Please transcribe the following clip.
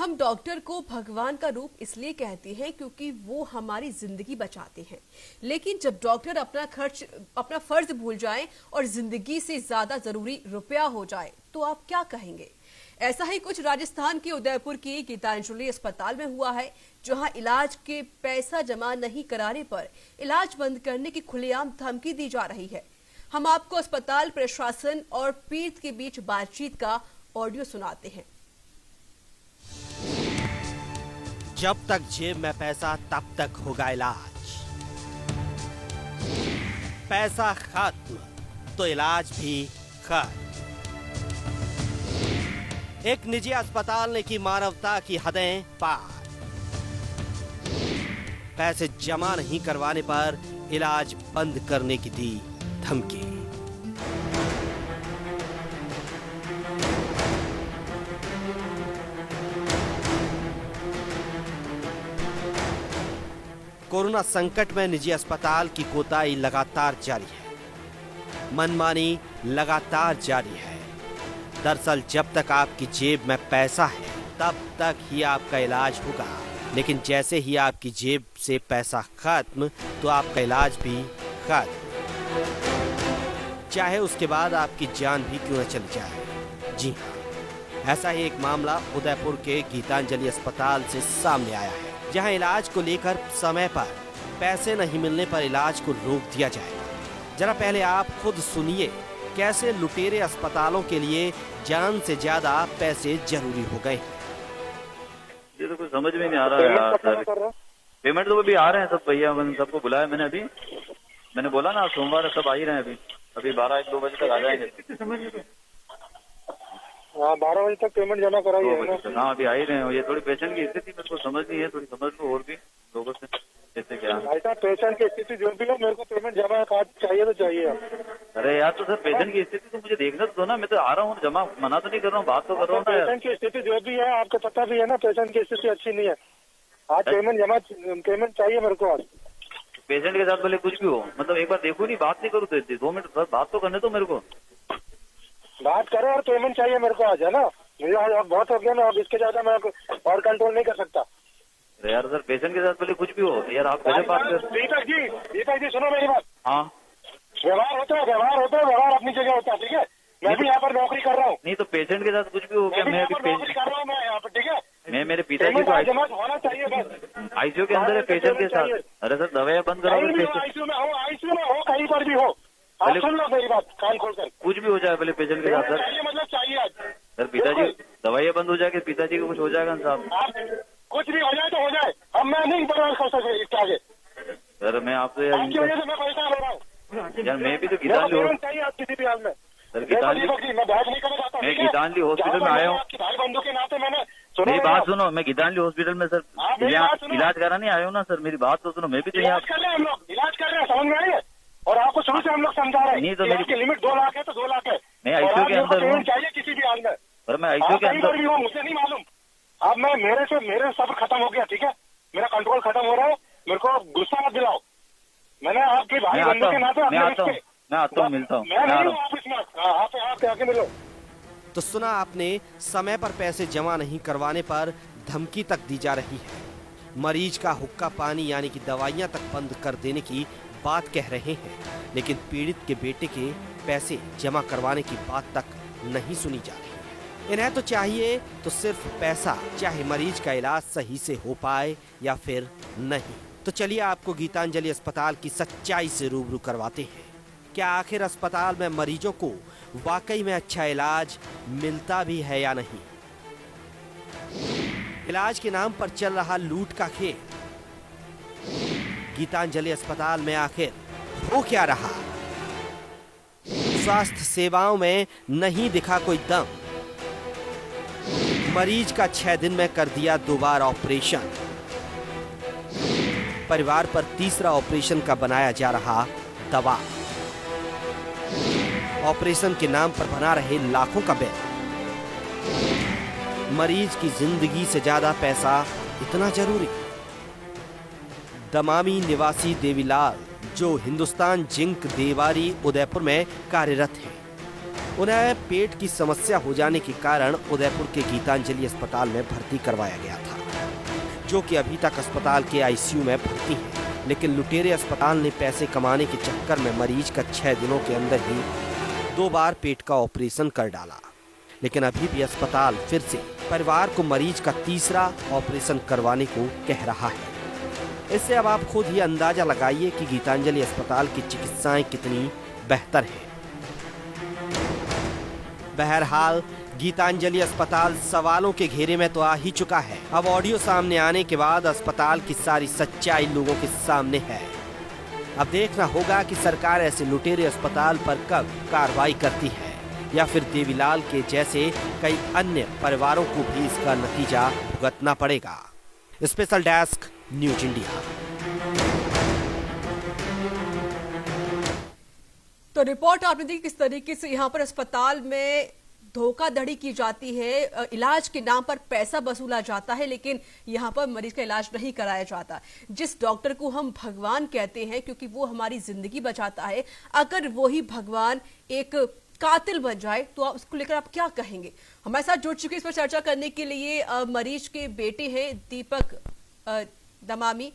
हम डॉक्टर को भगवान का रूप इसलिए कहते हैं क्योंकि वो हमारी जिंदगी बचाते हैं। लेकिन जब डॉक्टर अपना फर्ज भूल जाएं और जिंदगी से ज्यादा जरूरी रुपया हो जाए तो आप क्या कहेंगे? ऐसा ही कुछ राजस्थान के उदयपुर की गीतांजलि अस्पताल में हुआ है, जहां इलाज के पैसा जमा नहीं कराने पर इलाज बंद करने की खुलेआम धमकी दी जा रही है। हम आपको अस्पताल प्रशासन और पीड़ित के बीच बातचीत का ऑडियो सुनाते हैं। जब तक जेब में पैसा तब तक होगा इलाज। पैसा खत्म तो इलाज भी खत्म। एक निजी अस्पताल ने की मानवता की हदें पार। पैसे जमा नहीं करवाने पर इलाज बंद करने की दी धमकी। कोरोना संकट में निजी अस्पताल की कोताही लगातार जारी है, मनमानी लगातार जारी है। दरअसल जब तक आपकी जेब में पैसा है तब तक ही आपका इलाज होगा, लेकिन जैसे ही आपकी जेब से पैसा खत्म तो आपका इलाज भी खत्म, चाहे उसके बाद आपकी जान भी क्यों न चली जाए। जी हाँ, ऐसा ही एक मामला उदयपुर के गीतांजलि अस्पताल से सामने आया है, जहां इलाज को लेकर समय पर पैसे नहीं मिलने पर इलाज को रोक दिया जाएगा। जरा पहले आप खुद सुनिए कैसे लुटेरे अस्पतालों के लिए जान से ज्यादा पैसे जरूरी हो गए। ये तो कुछ समझ में नहीं आ रहा है यार। पेमेंट तो अभी आ रहे हैं सब भैया, सबको बुलाया मैंने। अभी मैंने बोला ना सोमवार सब आ ही रहे हैं। अभी 12-1-2 बजे तक आ जाएंगे। हाँ 12 बजे तक पेमेंट जमा कराई है ना। हाँ अभी आ ही रहे हैं। ये थोड़ी पेशेंट की स्थिति मेरे को समझ नहीं है, थोड़ी समझ लो और भी लोगों से जैसे क्या। ऐसा पेशेंट की स्थिति जो भी हो, मेरे को पेमेंट जमा कार्ड चाहिए तो चाहिए। अरे यार तो सर पेशेंट की स्थिति तो मुझे देखना तो ना। मैं तो आ रहा हूँ, जमा मना तो नहीं कर रहा हूँ, बात तो कर रहा हूँ ना। पेशेंट की स्थिति जो भी है आपको पता भी है ना, पेशेंट की स्थिति अच्छी नहीं है। आज पेमेंट चाहिए मेरे को। आज पेशेंट के साथ भले कुछ भी हो, मतलब एक बार देखो नहीं, बात नहीं करूँ तो 2 मिनट सर बात तो करने दो मेरे को। बात करो और पेमेंट चाहिए मेरे को आज, है ना। मुझे आज बहुत हो गया ना, अब इसके ज्यादा मैं और कंट्रोल नहीं कर सकता। यार सर पेशेंट के साथ भले कुछ भी हो यार, आप पहले बात कर। दीपक जी सुनो मेरी बात। हाँ व्यवहार होता है, व्यवहार अपनी जगह होता है, ठीक है। मैं भी यहाँ पर नौकरी कर रहा हूँ। नहीं तो पेशेंट के साथ कुछ भी हो गया, मैं अभी नौकरी कर रहा हूँ मैं यहाँ पर, ठीक है। मैं मेरे पिताजी को होना चाहिए बस। आईसीयू के अंदर है पेशेंट के साथ। अरे सर दवाइयाँ बंद करो। आईसीयू में हो कहीं पर भी हो, आप सुन लो मेरी बात कान खोलकर। कुछ भी हो जाए पहले पेशेंट के साथ सर। मतलब चाहिए आज सर। पिताजी दवाइयाँ बंद हो जाएगी, पिताजी को कुछ हो जाएगा साहब। कुछ भी हो जाए तो हो जाए, अब मैं नहीं बर्दाश्त कर सकता इसके आगे। सर मैं आपसे आपकी वजह से मैं परेशान हो रहा हूँ यार। मैं भी तो गीतांजलि चाहिए आप किसी भी हाल में। सर गीतांजलि मैं बात नहीं करना चाहता। मैं गीतांजलि हॉस्पिटल में आया हूँ। भाई बंधु के नाते मैंने मेरी बात सुनो। मैं गीतांजलि हॉस्पिटल में सर इलाज कराने आया हूँ ना सर। मेरी बात तो सुनो। मैं भी तो यहाँ इलाज कर रहे हैं, हम लोग इलाज कर रहे हैं, समझ में आई है। और आपको शुरू से हम लोग समझा रहे हैं। नहीं तो मेरी लिमिट 2 लाख है तो 2 लाख है। मैं आईसीयू के अंदर हूँ, चाहिए किसी भी हाल में। और मैं आईसीयू के अंदर भी हूँ, मुझे नहीं मालूम। अब मैं मेरे सब खत्म हो गया, ठीक है। मेरा कंट्रोल खत्म हो रहा है, मेरे को गुस्सा मत दिलाओ। मैंने आपके भाई बंधु के नाते मैं आता हूँ मिलता हूँ। मैं नहीं हूँ ऑफिस में, आप आके मिलो। तो सुना आपने, समय पर पैसे जमा नहीं करवाने पर धमकी तक दी जा रही है। मरीज का हुक्का पानी यानी कि दवाइयां तक बंद कर देने की बात कह रहे हैं, लेकिन पीड़ित के बेटे के पैसे जमा करवाने की बात तक नहीं सुनी जा रही। इन्हें तो चाहिए तो सिर्फ पैसा, चाहे मरीज का इलाज सही से हो पाए या फिर नहीं। तो चलिए आपको गीतांजलि अस्पताल की सच्चाई से रूबरू करवाते हैं। क्या आखिर अस्पताल में मरीजों को वाकई में अच्छा इलाज मिलता भी है या नहीं? इलाज के नाम पर चल रहा लूट का खेल। गीतांजलि अस्पताल में आखिर हो क्या रहा? स्वास्थ्य सेवाओं में नहीं दिखा कोई दम। मरीज का 6 दिन में कर दिया 2 बार ऑपरेशन। परिवार पर तीसरा ऑपरेशन का बनाया जा रहा दबाव। ऑपरेशन के नाम पर बना रहे लाखों का बिल। मरीज की जिंदगी से ज्यादा पैसा इतना जरूरी? दमामी निवासी देवीलाल, जो हिंदुस्तान जिंक देवारी उदयपुर में कार्यरत हैं, उन्हें पेट की समस्या हो जाने के कारण उदयपुर के गीतांजलि अस्पताल में भर्ती करवाया गया था, जो कि अभी तक अस्पताल के आईसीयू में भर्ती है। लेकिन लुटेरे अस्पताल ने पैसे कमाने के चक्कर में मरीज का 6 दिनों के अंदर ही 2 बार पेट का ऑपरेशन कर डाला। लेकिन अभी भी अस्पताल फिर से परिवार को मरीज का तीसरा ऑपरेशन करवाने को कह रहा है। इससे अब आप खुद ही अंदाजा लगाइए कि गीतांजलि अस्पताल की चिकित्साएं कितनी बेहतर हैं। बहरहाल गीतांजलि अस्पताल सवालों के घेरे में तो आ ही चुका है। अब ऑडियो सामने आने के बाद अस्पताल की सारी सच्चाई लोगों के सामने है। अब देखना होगा कि सरकार ऐसे लुटेरे अस्पताल पर कब कार्रवाई करती है, या फिर देवीलाल के जैसे कई अन्य परिवारों को भी इसका नतीजा भुगतना पड़ेगा। Special desk, news India. तो रिपोर्ट आपने देखी किस तरीके से यहाँ पर अस्पताल में धोखाधड़ी की जाती है, इलाज के नाम पर पैसा वसूला जाता है, लेकिन यहाँ पर मरीज का इलाज नहीं कराया जाता। जिस डॉक्टर को हम भगवान कहते हैं क्योंकि वो हमारी जिंदगी बचाता है, अगर वही भगवान एक कातिल बन जाए तो आप उसको लेकर आप क्या कहेंगे? हमारे साथ जुड़ चुके इस पर चर्चा करने के लिए मरीज के बेटे हैं दीपक दमामी।